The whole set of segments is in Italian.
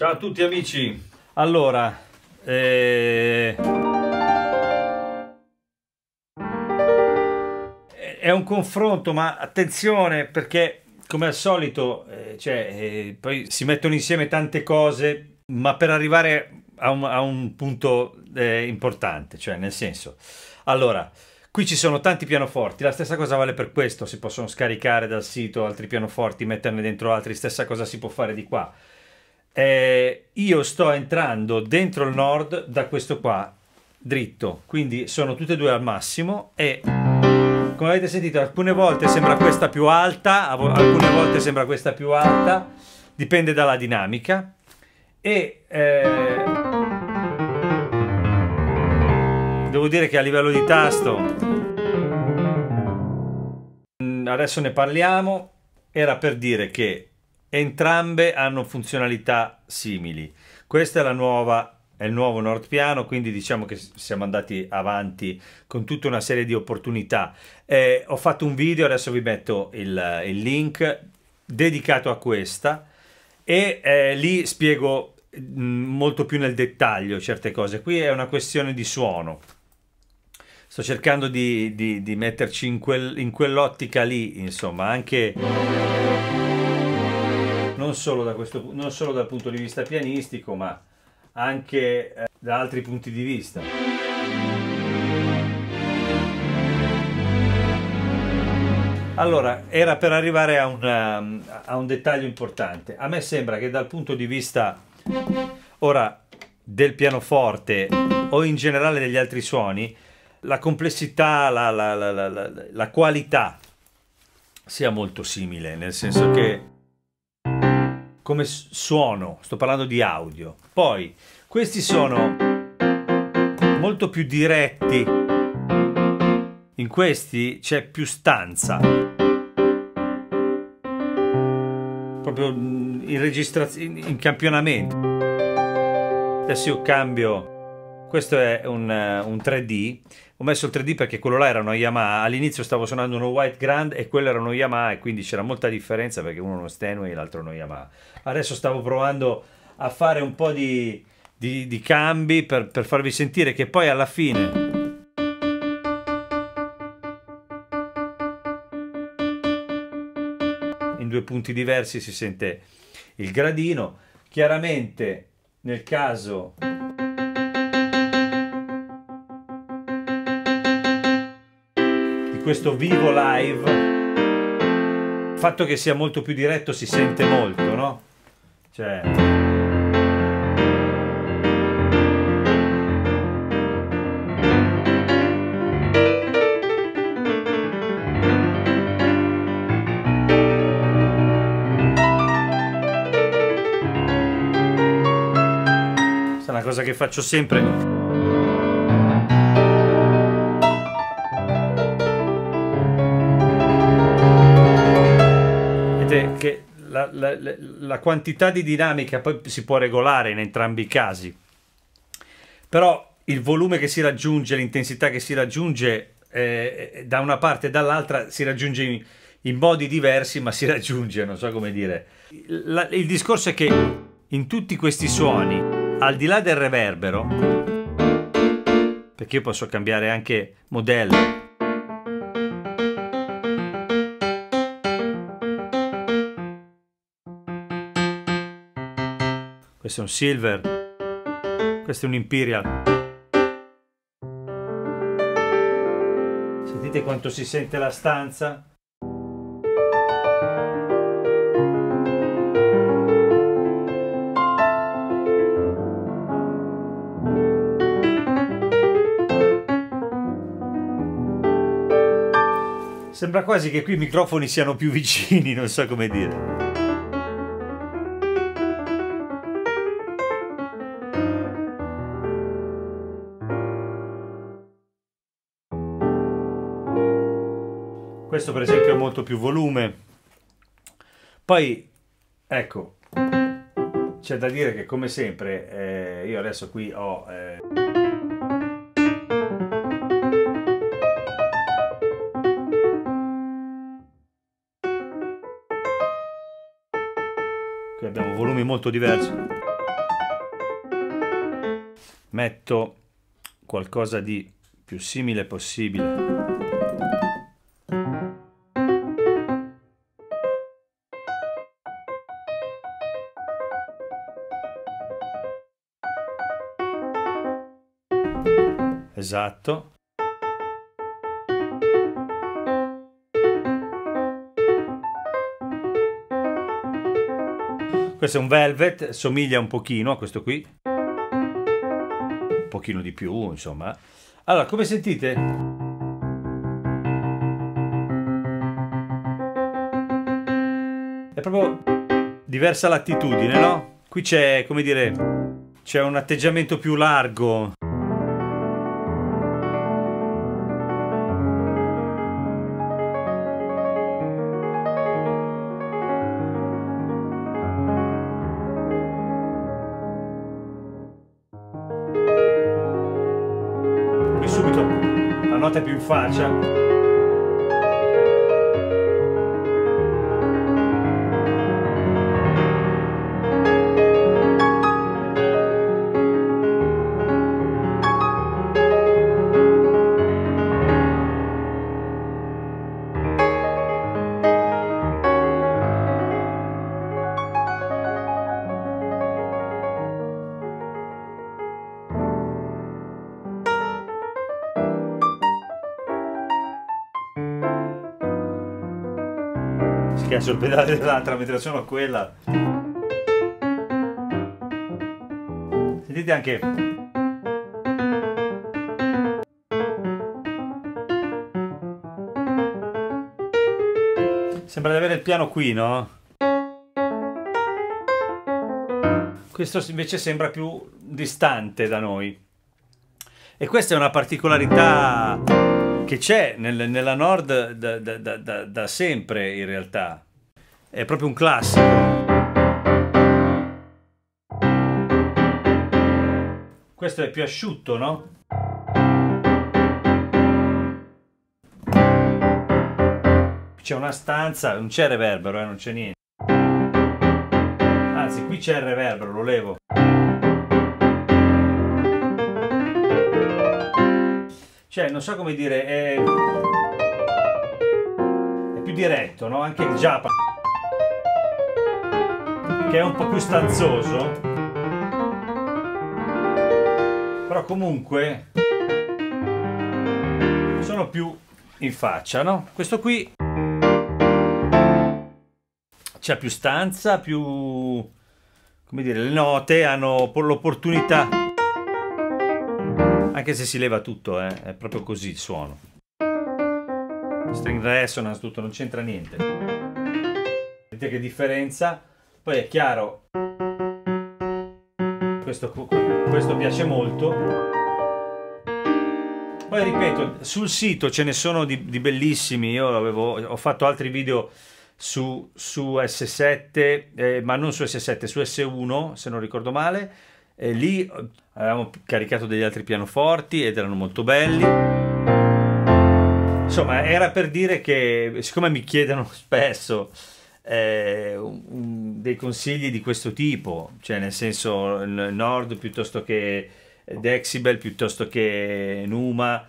Ciao a tutti amici. Allora, è un confronto, ma attenzione perché come al solito poi si mettono insieme tante cose, ma per arrivare a un punto importante, cioè nel senso, allora, qui ci sono tanti pianoforti, la stessa cosa vale per questo, si possono scaricare dal sito altri pianoforti, metterne dentro altri, stessa cosa si può fare di qua. Io sto entrando dentro il Nord da questo qua, dritto, quindi sono tutte e due al massimo e come avete sentito alcune volte sembra questa più alta, alcune volte sembra questa più alta, dipende dalla dinamica e devo dire che a livello di tasto adesso ne parliamo, era per dire che entrambe hanno funzionalità simili. Questa è la nuova, è il nuovo Nord Piano, quindi diciamo che siamo andati avanti con tutta una serie di opportunità. Ho fatto un video, adesso vi metto il link dedicato a questa e lì spiego molto più nel dettaglio certe cose. Qui è una questione di suono. Sto cercando di metterci in quell'ottica lì, insomma, anche non solo dal punto di vista pianistico, ma anche da altri punti di vista. Allora, era per arrivare a un dettaglio importante. A me sembra che dal punto di vista ora del pianoforte o in generale degli altri suoni, la complessità, la qualità sia molto simile, nel senso che come suono, sto parlando di audio. Poi questi sono molto più diretti, in questi c'è più stanza, proprio in registrazione, in campionamento. Adesso io cambio, questo è un 3D, ho messo il 3D perché quello là era una Yamaha, all'inizio stavo suonando uno White Grand e quello era uno Yamaha e quindi c'era molta differenza perché uno è uno Steinway e l'altro uno Yamaha. Adesso stavo provando a fare un po' di cambi per farvi sentire che poi alla fine in due punti diversi si sente il gradino. Chiaramente nel caso di questo vivo live, il fatto che sia molto più diretto si sente molto, no? Cioè questa è una cosa che faccio sempre. Vedete che la quantità di dinamica poi si può regolare in entrambi i casi, però il volume che si raggiunge, l'intensità che si raggiunge da una parte e dall'altra si raggiunge in modi diversi, ma si raggiunge, non so come dire. Il discorso è che in tutti questi suoni, al di là del reverbero, perché io posso cambiare anche modello, questo è un Silver, questo è un Imperial. Sentite quanto si sente la stanza? Sembra quasi che qui i microfoni siano più vicini, non so come dire. Questo per esempio ha molto più volume. Poi, ecco, c'è da dire che come sempre, io adesso qui ho... qui abbiamo volumi molto diversi. metto qualcosa di più simile possibile. Esatto. Questo è un velvet, somiglia un pochino a questo qui, un pochino di più, insomma. Allora, come sentite? È proprio diversa l'attitudine, no? Qui c'è, come dire, c'è un atteggiamento più largo. Qui subito la nota è più in faccia. Schiaccio il pedale dell'altra mentre sono quella. Sentite anche. Sembra di avere il piano qui, no? Questo invece sembra più distante da noi. E questa è una particolarità che c'è nella Nord da sempre, in realtà. È proprio un classico. Questo è più asciutto, no? C'è una stanza, non c'è reverbero, non c'è niente. Anzi, qui c'è il reverbero, lo levo. Cioè, non so come dire, è più diretto, no? Anche il Japan, che è un po' più stanzoso, però comunque sono più in faccia, no? Questo qui c'è più stanza, più, come dire, le note hanno l'opportunità, anche se si leva tutto, è proprio così il suono. String resonance, tutto, non c'entra niente. Vedete che differenza? Poi è chiaro, questo piace molto. Poi ripeto, sul sito ce ne sono di bellissimi. Io ho fatto altri video su S7, ma non su S7, su S1 se non ricordo male. Lì avevamo caricato degli altri pianoforti ed erano molto belli. Insomma, era per dire che, siccome mi chiedono spesso dei consigli di questo tipo, cioè nel senso Nord piuttosto che Dexibel, piuttosto che Numa,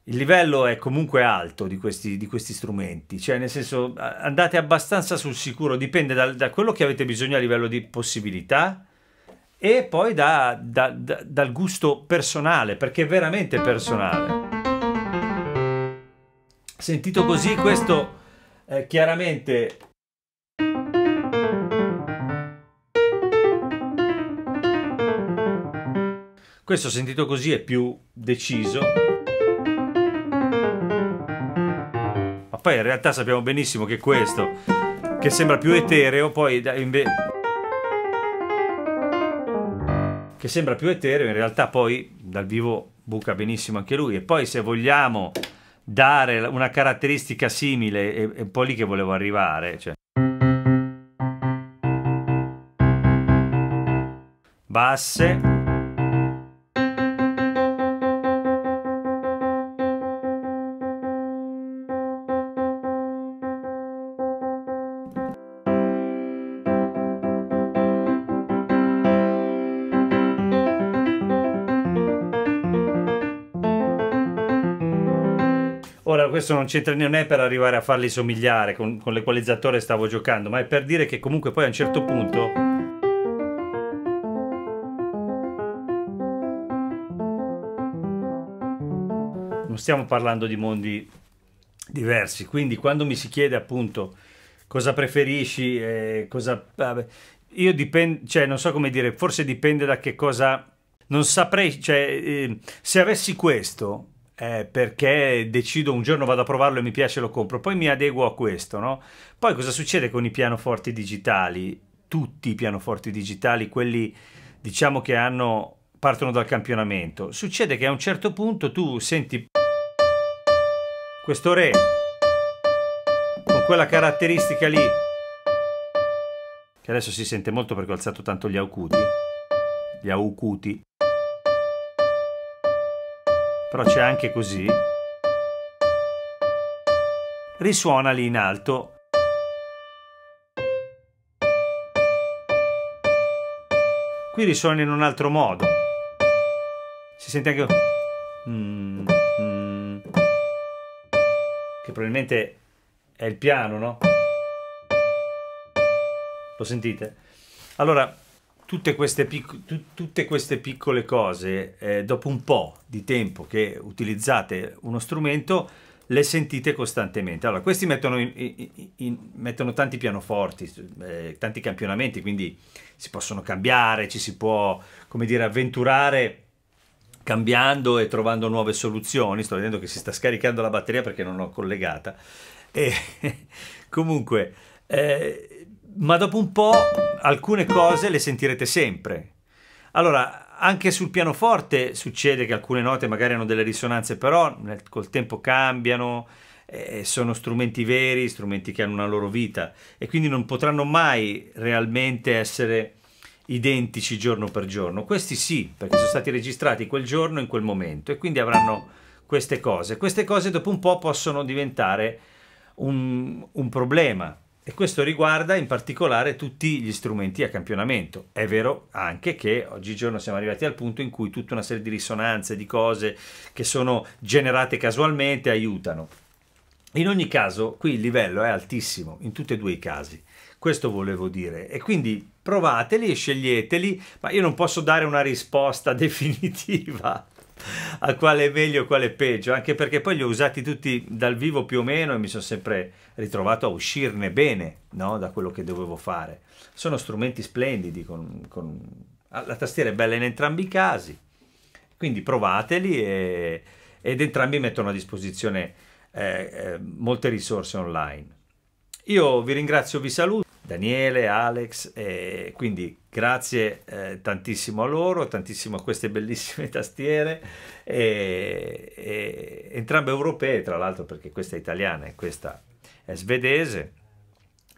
il livello è comunque alto di questi strumenti, cioè nel senso andate abbastanza sul sicuro, dipende da quello che avete bisogno a livello di possibilità e poi dal gusto personale, perché è veramente personale. Sentito così, questo chiaramente questo sentito così è più deciso, ma poi in realtà sappiamo benissimo che questo, che sembra più etereo, poi che sembra più etereo, in realtà poi dal vivo buca benissimo anche lui. E poi se vogliamo dare una caratteristica simile, è un po' lì che volevo arrivare, cioè. Basse. questo non c'entra, non è per arrivare a farli somigliare, con l'equalizzatore stavo giocando, ma è per dire che comunque poi a un certo punto non stiamo parlando di mondi diversi, quindi quando mi si chiede appunto cosa preferisci, vabbè, io dipende, cioè non so come dire, forse dipende da che cosa, non saprei, cioè se avessi questo, perché decido un giorno vado a provarlo e mi piace lo compro, poi mi adeguo a questo, no? Poi cosa succede con i pianoforti digitali? Tutti i pianoforti digitali, quelli diciamo che partono dal campionamento, succede che a un certo punto tu senti questo re con quella caratteristica lì, che adesso si sente molto perché ho alzato tanto gli aucuti, però c'è anche così, risuona lì in alto, qui risuona in un altro modo, si sente anche che probabilmente è il piano, no? Lo sentite? Allora, tutte queste piccole cose, dopo un po' di tempo che utilizzate uno strumento, le sentite costantemente. Allora, questi mettono tanti pianoforti, tanti campionamenti, quindi si possono cambiare, ci si può, come dire, avventurare cambiando e trovando nuove soluzioni. Sto vedendo che si sta scaricando la batteria perché non l'ho collegata. E comunque, ma dopo un po' alcune cose le sentirete sempre. Allora, anche sul pianoforte succede che alcune note magari hanno delle risonanze, però col tempo cambiano, sono strumenti veri, strumenti che hanno una loro vita e quindi non potranno mai realmente essere identici giorno per giorno. Questi sì, perché sono stati registrati quel giorno in quel momento e quindi avranno queste cose. Queste cose dopo un po' possono diventare un problema. E questo riguarda in particolare tutti gli strumenti a campionamento. È vero anche che oggigiorno siamo arrivati al punto in cui tutta una serie di risonanze, di cose che sono generate casualmente aiutano. In ogni caso, qui il livello è altissimo, in tutti e due i casi. Questo volevo dire. E quindi provateli e sceglieteli, ma io non posso dare una risposta definitiva a quale è meglio e quale è peggio, anche perché poi li ho usati tutti dal vivo più o meno e mi sono sempre ritrovato a uscirne bene, no? Da quello che dovevo fare. Sono strumenti splendidi, la tastiera è bella in entrambi i casi, quindi provateli ed entrambi mettono a disposizione molte risorse online. Io vi ringrazio, vi saluto. Daniele, Alex, quindi grazie tantissimo a loro, tantissimo a queste bellissime tastiere, entrambe europee tra l'altro, perché questa è italiana e questa è svedese,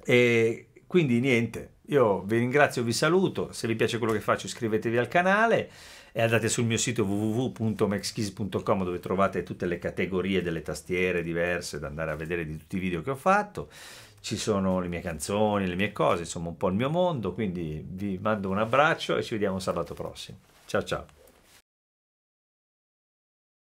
e quindi niente, io vi ringrazio, vi saluto, se vi piace quello che faccio iscrivetevi al canale e andate sul mio sito www.maxkeys.com dove trovate tutte le categorie delle tastiere diverse da andare a vedere di tutti i video che ho fatto. Ci sono le mie canzoni, le mie cose, insomma un po' il mio mondo, quindi vi mando un abbraccio e ci vediamo sabato prossimo. Ciao ciao!